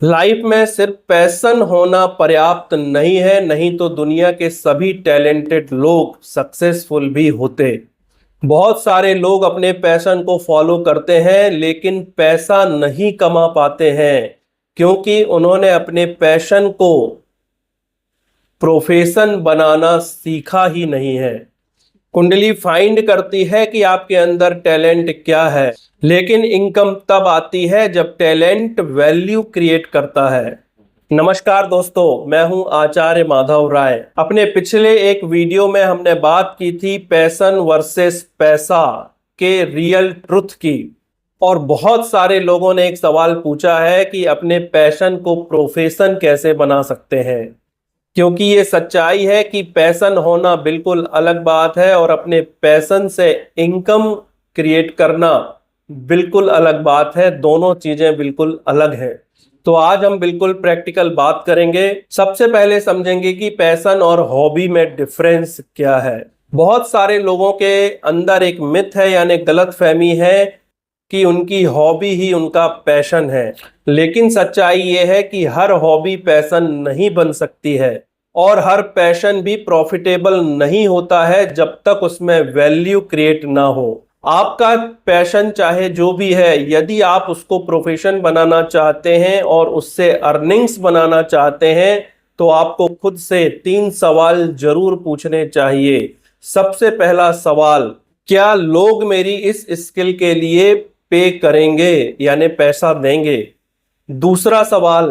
Life में सिर्फ passion होना पर्याप्त नहीं है, नहीं तो दुनिया के सभी टैलेंटेड लोग सक्सेसफुल भी होते। बहुत सारे लोग अपने पैशन को फॉलो करते हैं लेकिन पैसा नहीं कमा पाते हैं क्योंकि उन्होंने अपने पैशन को प्रोफेशन बनाना सीखा ही नहीं है। कुंडली फाइंड करती है कि आपके अंदर टैलेंट क्या है, लेकिन इनकम तब आती है जब टैलेंट वैल्यू क्रिएट करता है। नमस्कार दोस्तों, मैं हूं आचार्य माधव राय। अपने पिछले एक वीडियो में हमने बात की थी पैशन वर्सेस पैसा के रियल ट्रुथ की, और बहुत सारे लोगों ने एक सवाल पूछा है कि अपने पैशन को प्रोफेशन कैसे बना सकते हैं। क्योंकि ये सच्चाई है कि पैशन होना बिल्कुल अलग बात है और अपने पैशन से इनकम क्रिएट करना बिल्कुल अलग बात है। दोनों चीजें बिल्कुल अलग हैं। तो आज हम बिल्कुल प्रैक्टिकल बात करेंगे। सबसे पहले समझेंगे कि पैशन और हॉबी में डिफरेंस क्या है। बहुत सारे लोगों के अंदर एक मिथ है, यानी गलतफहमी है कि उनकी हॉबी ही उनका पैशन है। लेकिन सच्चाई ये है कि हर हॉबी पैशन नहीं बन सकती है और हर पैशन भी प्रॉफिटेबल नहीं होता है जब तक उसमें वैल्यू क्रिएट ना हो। आपका पैशन चाहे जो भी है, यदि आप उसको प्रोफेशन बनाना चाहते हैं और उससे अर्निंग्स बनाना चाहते हैं तो आपको खुद से 3 सवाल जरूर पूछने चाहिए। सबसे पहला सवाल, क्या लोग मेरी इस स्किल के लिए पे करेंगे, यानी पैसा देंगे? दूसरा सवाल,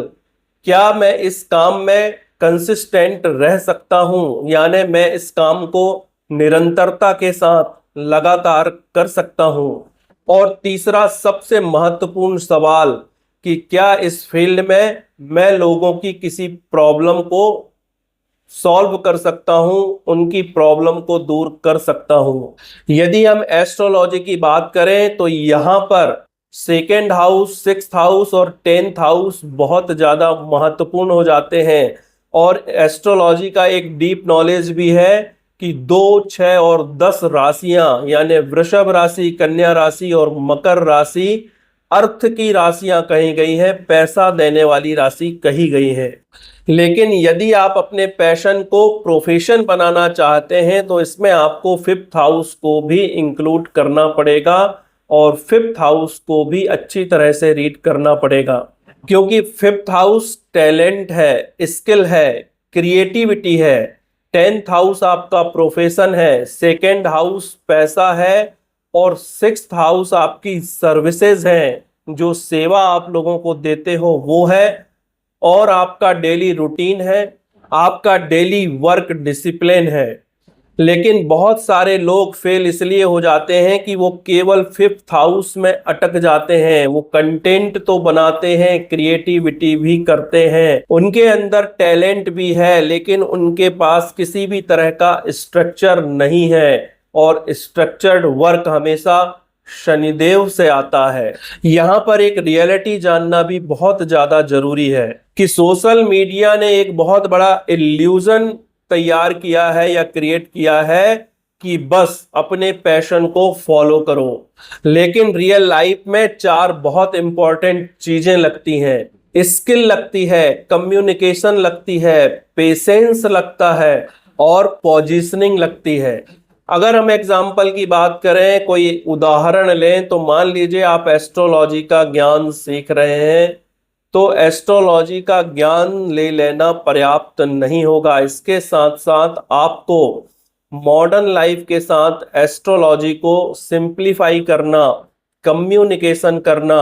क्या मैं इस काम में कंसिस्टेंट रह सकता हूं, यानी मैं इस काम को निरंतरता के साथ लगातार कर सकता हूं? और तीसरा सबसे महत्वपूर्ण सवाल कि क्या इस फील्ड में मैं लोगों की किसी प्रॉब्लम को सॉल्व कर सकता हूं, उनकी प्रॉब्लम को दूर कर सकता हूं। यदि हम एस्ट्रोलॉजी की बात करें तो यहां पर सेकेंड हाउस, सिक्स्थ हाउस और 10th हाउस बहुत ज्यादा महत्वपूर्ण हो जाते हैं। और एस्ट्रोलॉजी का एक डीप नॉलेज भी है कि 2, 6 और 10 राशियां, यानी वृषभ राशि, कन्या राशि और मकर राशि अर्थ की राशियां कही गई है, पैसा देने वाली राशि कही गई है। लेकिन यदि आप अपने पैशन को प्रोफेशन बनाना चाहते हैं तो इसमें आपको 5th हाउस को भी इंक्लूड करना पड़ेगा और 5th हाउस को भी अच्छी तरह से रीड करना पड़ेगा, क्योंकि 5th हाउस टैलेंट है, स्किल है, क्रिएटिविटी है। 10th हाउस आपका प्रोफेशन है, सेकेंड हाउस पैसा है और 6th हाउस आपकी सर्विसेज हैं, जो सेवा आप लोगों को देते हो वो है। और आपका डेली रूटीन है, आपका डेली वर्क डिसिप्लिन है। लेकिन बहुत सारे लोग फेल इसलिए हो जाते हैं कि वो केवल 5th हाउस में अटक जाते हैं। वो कंटेंट तो बनाते हैं, क्रिएटिविटी भी करते हैं, उनके अंदर टैलेंट भी है, लेकिन उनके पास किसी भी तरह का स्ट्रक्चर नहीं है। और स्ट्रक्चर्ड वर्क हमेशा शनिदेव से आता है। यहाँ पर एक रियलिटी जानना भी बहुत ज्यादा जरूरी है कि सोशल मीडिया ने एक बहुत बड़ा इल्यूजन तैयार किया है या क्रिएट किया है कि बस अपने पैशन को फॉलो करो। लेकिन रियल लाइफ में 4 बहुत इंपॉर्टेंट चीजें लगती हैं। स्किल लगती है, कम्युनिकेशन लगती है, पेशेंस लगता है और पोजीशनिंग लगती है। अगर हम एग्जाम्पल की बात करें, कोई उदाहरण लें, तो मान लीजिए आप एस्ट्रोलॉजी का ज्ञान सीख रहे हैं, तो एस्ट्रोलॉजी का ज्ञान ले लेना पर्याप्त नहीं होगा। इसके साथ साथ आपको मॉडर्न लाइफ के साथ एस्ट्रोलॉजी को सिंप्लीफाई करना, कम्युनिकेशन करना,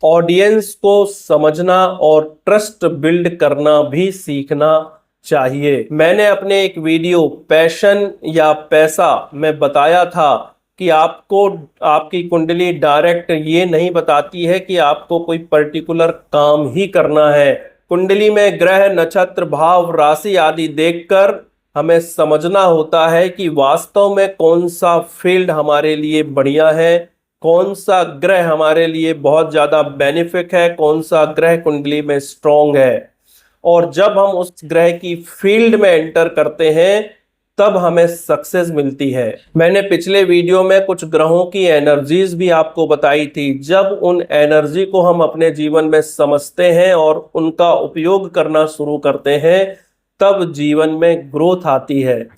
ऑडियंस को समझना और ट्रस्ट बिल्ड करना भी सीखना चाहिए। मैंने अपने एक वीडियो पैशन या पैसा में बताया था कि आपको आपकी कुंडली डायरेक्ट ये नहीं बताती है कि आपको कोई पर्टिकुलर काम ही करना है। कुंडली में ग्रह, नक्षत्र, भाव, राशि आदि देखकर हमें समझना होता है कि वास्तव में कौन सा फील्ड हमारे लिए बढ़िया है, कौन सा ग्रह हमारे लिए बहुत ज्यादा बेनिफिक है, कौन सा ग्रह कुंडली में स्ट्रॉन्ग है। और जब हम उस ग्रह की फील्ड में एंटर करते हैं तब हमें सक्सेस मिलती है। मैंने पिछले वीडियो में कुछ ग्रहों की एनर्जीज भी आपको बताई थी। जब उन एनर्जी को हम अपने जीवन में समझते हैं और उनका उपयोग करना शुरू करते हैं, तब जीवन में ग्रोथ आती है।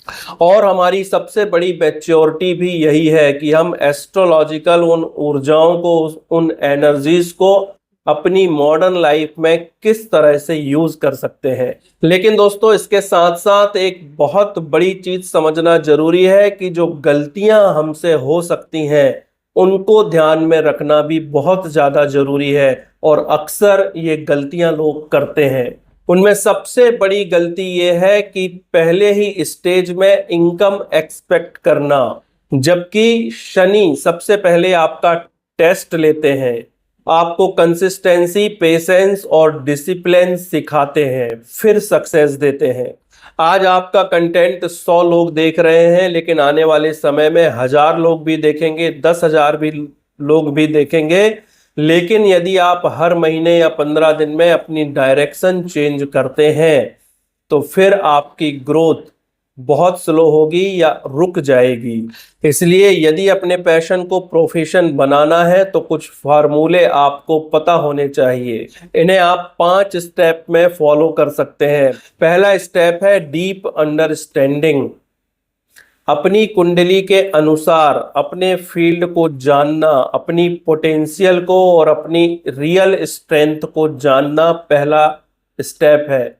और हमारी सबसे बड़ी मैच्योरिटी भी यही है कि हम एस्ट्रोलॉजिकल उन ऊर्जाओं को, उन एनर्जीज को अपनी मॉडर्न लाइफ में किस तरह से यूज कर सकते हैं। लेकिन दोस्तों, इसके साथ साथ एक बहुत बड़ी चीज समझना जरूरी है कि जो गलतियां हमसे हो सकती हैं उनको ध्यान में रखना भी बहुत ज्यादा जरूरी है। और अक्सर ये गलतियां लोग करते हैं। उनमें सबसे बड़ी गलती ये है कि पहले ही स्टेज में इनकम एक्सपेक्ट करना, जबकि शनि सबसे पहले आपका टेस्ट लेते हैं, आपको कंसिस्टेंसी, पेशेंस और डिसिप्लिन सिखाते हैं, फिर सक्सेस देते हैं। आज आपका कंटेंट 100 लोग देख रहे हैं, लेकिन आने वाले समय में 1000 लोग भी देखेंगे, 10,000 भी लोग भी देखेंगे। लेकिन यदि आप हर महीने या 15 दिन में अपनी डायरेक्शन चेंज करते हैं तो फिर आपकी ग्रोथ बहुत स्लो होगी या रुक जाएगी। इसलिए यदि अपने पैशन को प्रोफेशन बनाना है तो कुछ फार्मूले आपको पता होने चाहिए। इन्हें आप 5 स्टेप में फॉलो कर सकते हैं। पहला स्टेप है डीप अंडरस्टैंडिंग। अपनी कुंडली के अनुसार अपने फील्ड को जानना, अपनी पोटेंशियल को और अपनी रियल स्ट्रेंथ को जानना पहला स्टेप है।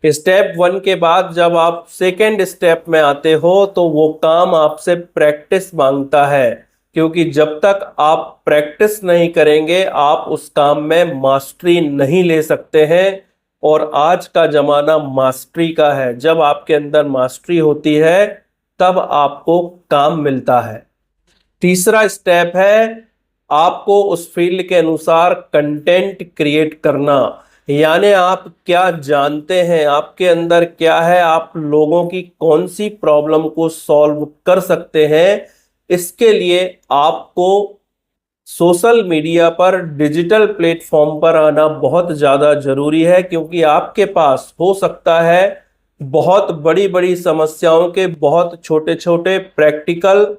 स्टेप 1 के बाद जब आप सेकेंड स्टेप में आते हो तो वो काम आपसे प्रैक्टिस मांगता है, क्योंकि जब तक आप प्रैक्टिस नहीं करेंगे आप उस काम में मास्टरी नहीं ले सकते हैं। और आज का जमाना मास्टरी का है। जब आपके अंदर मास्टरी होती है तब आपको काम मिलता है। तीसरा स्टेप है आपको उस फील्ड के अनुसार कंटेंट क्रिएट करना। यानी आप क्या जानते हैं, आपके अंदर क्या है, आप लोगों की कौन सी प्रॉब्लम को सॉल्व कर सकते हैं। इसके लिए आपको सोशल मीडिया पर, डिजिटल प्लेटफॉर्म पर आना बहुत ज़्यादा जरूरी है, क्योंकि आपके पास हो सकता है बहुत बड़ी बड़ी समस्याओं के बहुत छोटे छोटे प्रैक्टिकल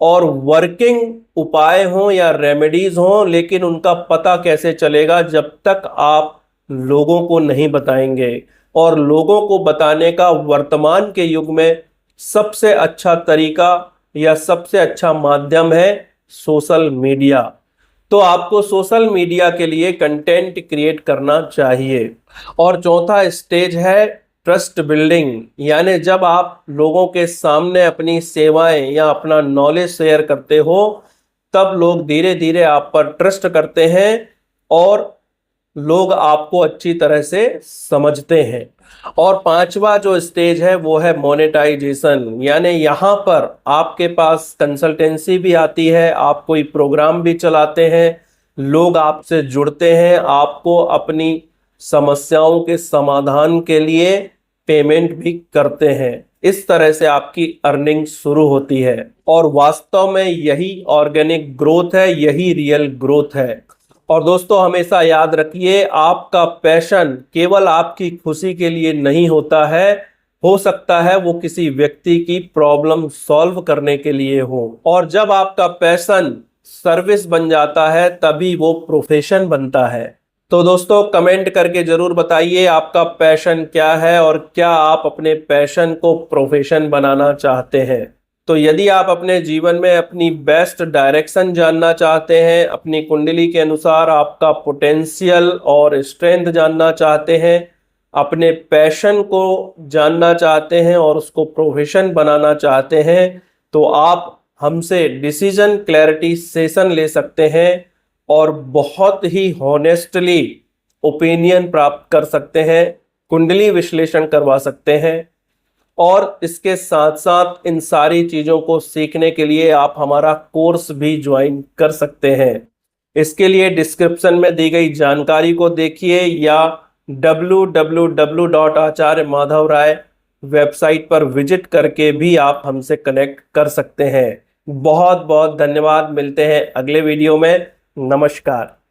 और वर्किंग उपाय हों या रेमेडीज हों, लेकिन उनका पता कैसे चलेगा जब तक आप लोगों को नहीं बताएंगे। और लोगों को बताने का वर्तमान के युग में सबसे अच्छा तरीका या सबसे अच्छा माध्यम है सोशल मीडिया। तो आपको सोशल मीडिया के लिए कंटेंट क्रिएट करना चाहिए। और चौथा स्टेज है ट्रस्ट बिल्डिंग। यानी जब आप लोगों के सामने अपनी सेवाएं या अपना नॉलेज शेयर करते हो तब लोग धीरे धीरे आप पर ट्रस्ट करते हैं और लोग आपको अच्छी तरह से समझते हैं। और पांचवा जो स्टेज है वो है मोनेटाइजेशन। यानी यहाँ पर आपके पास कंसल्टेंसी भी आती है, आप कोई प्रोग्राम भी चलाते हैं, लोग आपसे जुड़ते हैं, आपको अपनी समस्याओं के समाधान के लिए पेमेंट भी करते हैं। इस तरह से आपकी अर्निंग शुरू होती है। और वास्तव में यही ऑर्गेनिक ग्रोथ है, यही रियल ग्रोथ है। और दोस्तों, हमेशा याद रखिए, आपका पैशन केवल आपकी खुशी के लिए नहीं होता है, हो सकता है वो किसी व्यक्ति की प्रॉब्लम सॉल्व करने के लिए हो। और जब आपका पैशन सर्विस बन जाता है तभी वो प्रोफेशन बनता है। तो दोस्तों, कमेंट करके जरूर बताइए आपका पैशन क्या है और क्या आप अपने पैशन को प्रोफेशन बनाना चाहते हैं। तो यदि आप अपने जीवन में अपनी बेस्ट डायरेक्शन जानना चाहते हैं, अपनी कुंडली के अनुसार आपका पोटेंशियल और स्ट्रेंथ जानना चाहते हैं, अपने पैशन को जानना चाहते हैं और उसको प्रोफेशन बनाना चाहते हैं, तो आप हमसे डिसीजन क्लैरिटी सेशन ले सकते हैं और बहुत ही हॉनेस्टली ओपिनियन प्राप्त कर सकते हैं, कुंडली विश्लेषण करवा सकते हैं। और इसके साथ साथ इन सारी चीज़ों को सीखने के लिए आप हमारा कोर्स भी ज्वाइन कर सकते हैं। इसके लिए डिस्क्रिप्शन में दी गई जानकारी को देखिए या www.acharya-madhav-ray वेबसाइट पर विजिट करके भी आप हमसे कनेक्ट कर सकते हैं। बहुत बहुत धन्यवाद। मिलते हैं अगले वीडियो में। नमस्कार।